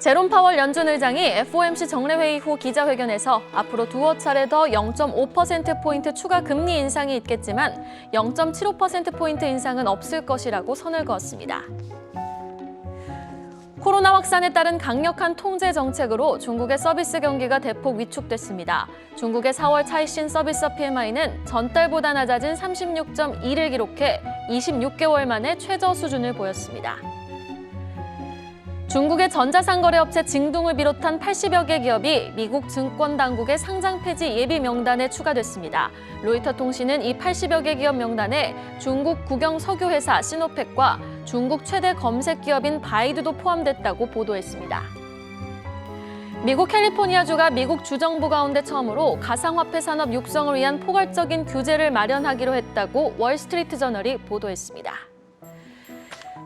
제롬 파월 연준 의장이 FOMC 정례회의 후 기자회견에서 앞으로 두어 차례 더 0.5%포인트 추가 금리 인상이 있겠지만 0.75%포인트 인상은 없을 것이라고 선을 그었습니다. 코로나 확산에 따른 강력한 통제 정책으로 중국의 서비스 경기가 대폭 위축됐습니다. 중국의 4월 차이신 서비스 PMI는 전달보다 낮아진 36.2를 기록해 26개월 만에 최저 수준을 보였습니다. 중국의 전자상거래업체 징둥을 비롯한 80여 개 기업이 미국 증권당국의 상장 폐지 예비 명단에 추가됐습니다. 로이터 통신은 이 80여 개 기업 명단에 중국 국영 석유회사 시노펙과 중국 최대 검색 기업인 바이두도 포함됐다고 보도했습니다. 미국 캘리포니아주가 미국 주정부 가운데 처음으로 가상화폐 산업 육성을 위한 포괄적인 규제를 마련하기로 했다고 월스트리트저널이 보도했습니다.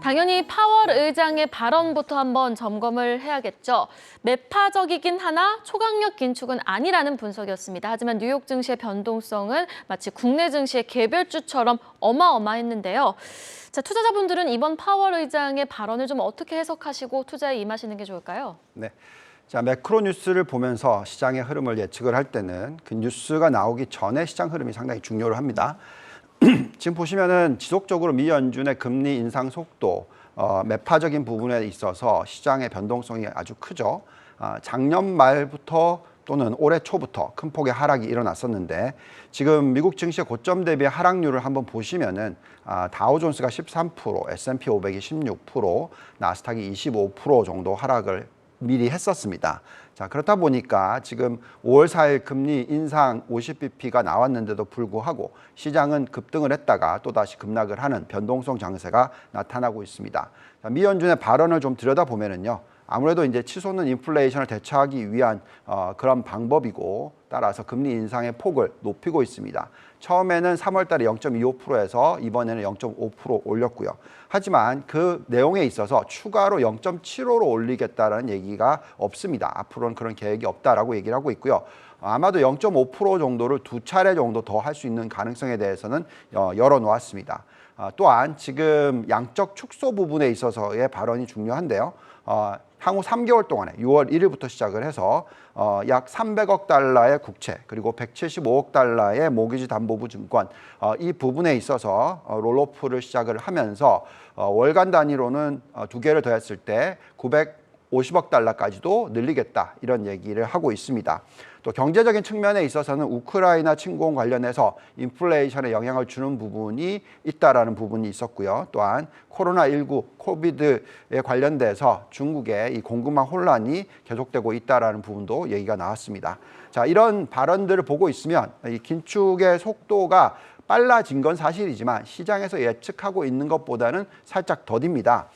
당연히 파월 의장의 발언부터 한번 점검을 해야겠죠. 매파적이긴 하나 초강력 긴축은 아니라는 분석이었습니다. 하지만 뉴욕 증시의 변동성은 마치 국내 증시의 개별주처럼 어마어마했는데요. 자, 투자자분들은 이번 파월 의장의 발언을 좀 어떻게 해석하시고 투자에 임하시는 게 좋을까요? 네. 자, 매크로 뉴스를 보면서 시장의 흐름을 예측을 할 때는 그 뉴스가 나오기 전에 시장 흐름이 상당히 중요를 합니다. 지금 보시면은 지속적으로 미 연준의 금리 인상 속도, 매파적인 부분에 있어서 시장의 변동성이 아주 크죠. 작년 말부터 또는 올해 초부터 큰 폭의 하락이 일어났었는데 지금 미국 증시의 고점 대비 하락률을 한번 보시면은 다우존스가 13%, S&P 500이 16%, 나스닥이 25% 정도 하락을 미리 했었습니다. 자, 그렇다 보니까 지금 5월 4일 금리 인상 50bp가 나왔는데도 불구하고 시장은 급등을 했다가 또다시 급락을 하는 변동성 장세가 나타나고 있습니다. 자, 미 연준의 발언을 좀 들여다보면은요. 아무래도 이제 치솟는 인플레이션을 대처하기 위한 그런 방법이고 따라서 금리 인상의 폭을 높이고 있습니다. 처음에는 3월 달에 0.25%에서 이번에는 0.5% 올렸고요. 하지만 그 내용에 있어서 추가로 0.75로 올리겠다는 얘기가 없습니다. 앞으로는 그런 계획이 없다라고 얘기를 하고 있고요. 아마도 0.5% 정도를 두 차례 정도 더 할 수 있는 가능성에 대해서는 열어놓았습니다. 또한 지금 양적 축소 부분에 있어서의 발언이 중요한데요. 향후 3개월 동안에 6월 1일부터 시작을 해서 약 300억 달러의 국채 그리고 175억 달러의 모기지 담보부 증권 이 부분에 있어서 롤오프를 시작을 하면서 월간 단위로는 두 개를 더했을 때 950억 달러까지도 늘리겠다 이런 얘기를 하고 있습니다. 또 경제적인 측면에 있어서는 우크라이나 침공 관련해서 인플레이션에 영향을 주는 부분이 있다라는 부분이 있었고요. 또한 코로나19, 코비드에 관련돼서 중국의 이 공급망 혼란이 계속되고 있다라는 부분도 얘기가 나왔습니다. 자, 이런 발언들을 보고 있으면 이 긴축의 속도가 빨라진 건 사실이지만 시장에서 예측하고 있는 것보다는 살짝 더딥니다.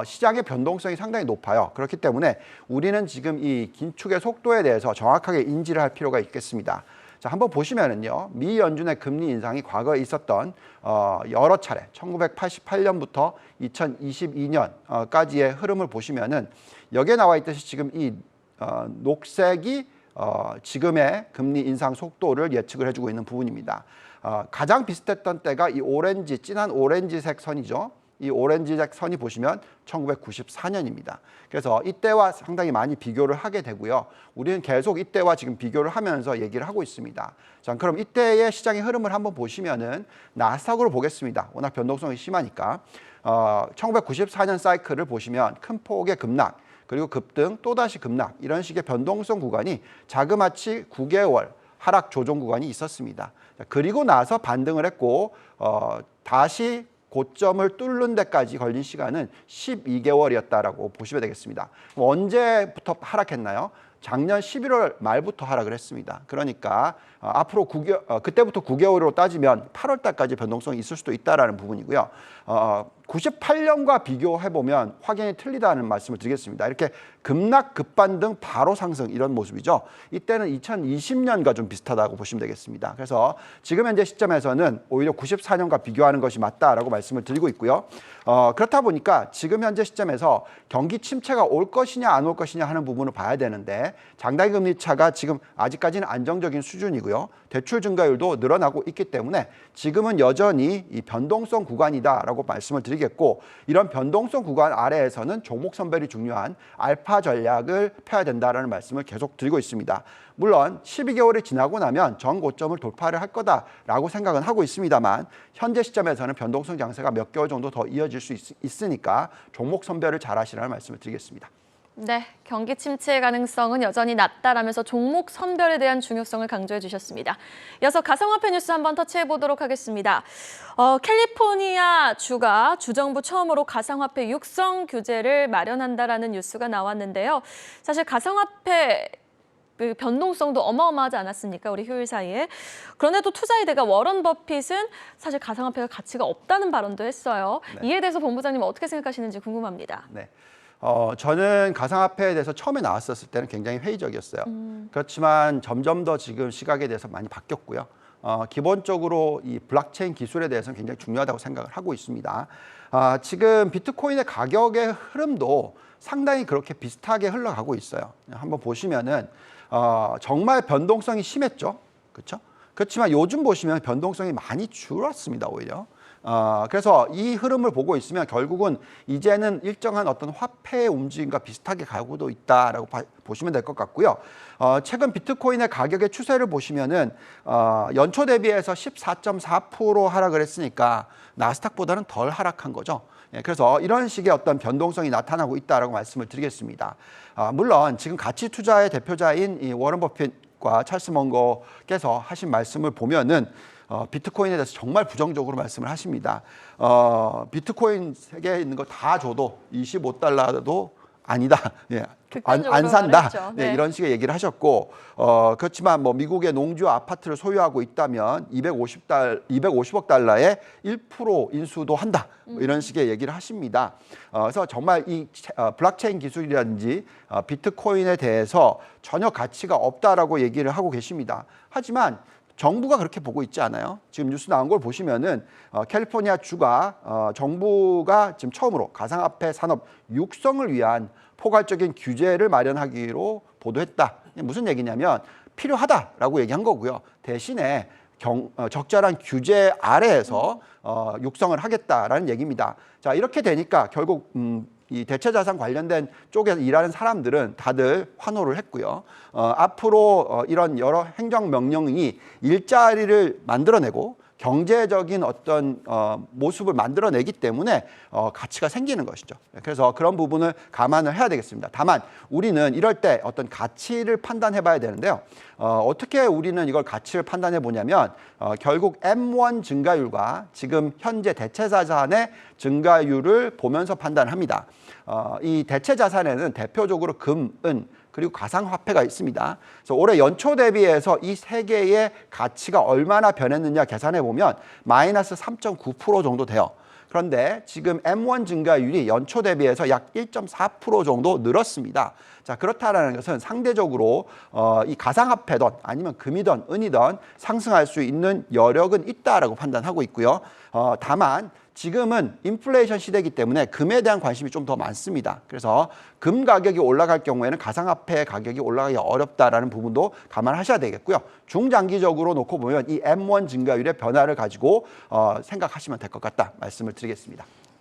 시장의 변동성이 상당히 높아요. 그렇기 때문에 우리는 지금 이 긴축의 속도에 대해서 정확하게 인지를 할 필요가 있겠습니다. 자, 한번 보시면은요, 미 연준의 금리 인상이 과거에 있었던 여러 차례, 1988년부터 2022년까지의 흐름을 보시면은 여기에 나와 있듯이 지금 이 녹색이 지금의 금리 인상 속도를 예측을 해주고 있는 부분입니다. 가장 비슷했던 때가 이 오렌지, 진한 오렌지색 선이죠. 이 오렌지색 선이 보시면 1994년입니다. 그래서 이때와 상당히 많이 비교를 하게 되고요. 우리는 계속 이때와 지금 비교를 하면서 얘기를 하고 있습니다. 자, 그럼 이때의 시장의 흐름을 한번 보시면은 나스닥으로 보겠습니다. 워낙 변동성이 심하니까 1994년 사이클을 보시면 큰 폭의 급락 그리고 급등 또다시 급락 이런 식의 변동성 구간이 자그마치 9개월 하락 조정 구간이 있었습니다. 그리고 나서 반등을 했고 다시 고점을 뚫는 데까지 걸린 시간은 12개월이었다라고 보시면 되겠습니다. 언제부터 하락했나요? 작년 11월 말부터 하락을 했습니다. 그러니까 앞으로 그때부터 9개월로 따지면 8월 달까지 변동성이 있을 수도 있다라는 부분이고요. 98년과 비교해보면 확연히 틀리다는 말씀을 드리겠습니다. 이렇게 급락, 급반등, 바로 상승 이런 모습이죠. 이때는 2020년과 좀 비슷하다고 보시면 되겠습니다. 그래서 지금 현재 시점에서는 오히려 94년과 비교하는 것이 맞다라고 말씀을 드리고 있고요. 그렇다 보니까 지금 현재 시점에서 경기 침체가 올 것이냐 안 올 것이냐 하는 부분을 봐야 되는데 장단기 금리 차가 지금 아직까지는 안정적인 수준이고요. 대출 증가율도 늘어나고 있기 때문에 지금은 여전히 이 변동성 구간이다라고 말씀을 드리겠습니다. 드리겠고 이런 변동성 구간 아래에서는 종목 선별이 중요한 알파 전략을 펴야 된다라는 말씀을 계속 드리고 있습니다. 물론 12개월이 지나고 나면 전 고점을 돌파를 할 거다라고 생각은 하고 있습니다만 현재 시점에서는 변동성 장세가 몇 개월 정도 더 이어질 수 있으니까 종목 선별을 잘 하시라는 말씀을 드리겠습니다. 네, 경기 침체의 가능성은 여전히 낮다라면서 종목 선별에 대한 중요성을 강조해 주셨습니다. 이어서 가상화폐 뉴스 한번 터치해 보도록 하겠습니다. 캘리포니아 주가 주정부 처음으로 가상화폐 육성 규제를 마련한다라는 뉴스가 나왔는데요. 사실 가상화폐 그 변동성도 어마어마하지 않았습니까? 우리 휴일 사이에. 그런데도 투자의 대가 워런 버핏은 사실 가상화폐가 가치가 없다는 발언도 했어요. 네. 이에 대해서 본부장님 어떻게 생각하시는지 궁금합니다. 네. 저는 가상화폐에 대해서 처음에 나왔었을 때는 굉장히 회의적이었어요. 그렇지만 점점 더 지금 시각에 대해서 많이 바뀌었고요. 기본적으로 이 블록체인 기술에 대해서는 굉장히 중요하다고 생각을 하고 있습니다. 지금 비트코인의 가격의 흐름도 상당히 그렇게 비슷하게 흘러가고 있어요. 한번 보시면은 정말 변동성이 심했죠. 그렇죠? 그렇지만 요즘 보시면 변동성이 많이 줄었습니다, 오히려. 그래서 이 흐름을 보고 있으면 결국은 이제는 일정한 어떤 화폐의 움직임과 비슷하게 가고도 있다라고 보시면 될 것 같고요. 최근 비트코인의 가격의 추세를 보시면은 연초 대비해서 14.4% 하락을 했으니까 나스닥보다는 덜 하락한 거죠. 예, 그래서 이런 식의 어떤 변동성이 나타나고 있다라고 말씀을 드리겠습니다. 물론 지금 가치 투자의 대표자인 이 워런 버핏과 찰스 먼거께서 하신 말씀을 보면은 비트코인에 대해서 정말 부정적으로 말씀을 하십니다. 비트코인 세계에 있는 거 다 줘도 25달러도 아니다. 예, 안 산다. 네. 네, 이런 식의 얘기를 하셨고 그렇지만 뭐 미국의 농주 아파트를 소유하고 있다면 250억 달러의 1% 인수도 한다. 뭐 이런 식의 얘기를 하십니다. 그래서 정말 이 블록체인 기술이라든지 비트코인에 대해서 전혀 가치가 없다라고 얘기를 하고 계십니다. 하지만 정부가 그렇게 보고 있지 않아요. 지금 뉴스 나온 걸 보시면은 캘리포니아 주가 정부가 지금 처음으로 가상화폐 산업 육성을 위한 포괄적인 규제를 마련하기로 보도했다. 무슨 얘기냐면 필요하다라고 얘기한 거고요. 대신에 적절한 규제 아래에서 육성을 하겠다라는 얘기입니다. 자, 이렇게 되니까 결국 이 대체자산 관련된 쪽에서 일하는 사람들은 다들 환호를 했고요. 앞으로 이런 여러 행정명령이 일자리를 만들어내고 경제적인 어떤 모습을 만들어내기 때문에 가치가 생기는 것이죠. 그래서 그런 부분을 감안을 해야 되겠습니다. 다만 우리는 이럴 때 어떤 가치를 판단해 봐야 되는데요. 어떻게 우리는 이걸 가치를 판단해 보냐면 결국 M1 증가율과 지금 현재 대체자산의 증가율을 보면서 판단합니다. 이 대체자산에는 대표적으로 금, 은, 그리고 가상화폐가 있습니다. 그래서 올해 연초 대비해서 이 세 개의 가치가 얼마나 변했느냐 계산해 보면 마이너스 3.9% 정도 돼요. 그런데 지금 M1 증가율이 연초 대비해서 약 1.4% 정도 늘었습니다. 자, 그렇다는 것은 상대적으로 이 가상화폐든 아니면 금이든 은이든 상승할 수 있는 여력은 있다라고 판단하고 있고요. 다만 지금은 인플레이션 시대이기 때문에 금에 대한 관심이 좀 더 많습니다. 그래서 금 가격이 올라갈 경우에는 가상화폐 가격이 올라가기 어렵다라는 부분도 감안하셔야 되겠고요. 중장기적으로 놓고 보면 이 M1 증가율의 변화를 가지고 생각하시면 될 것 같다 말씀을 드리겠습니다.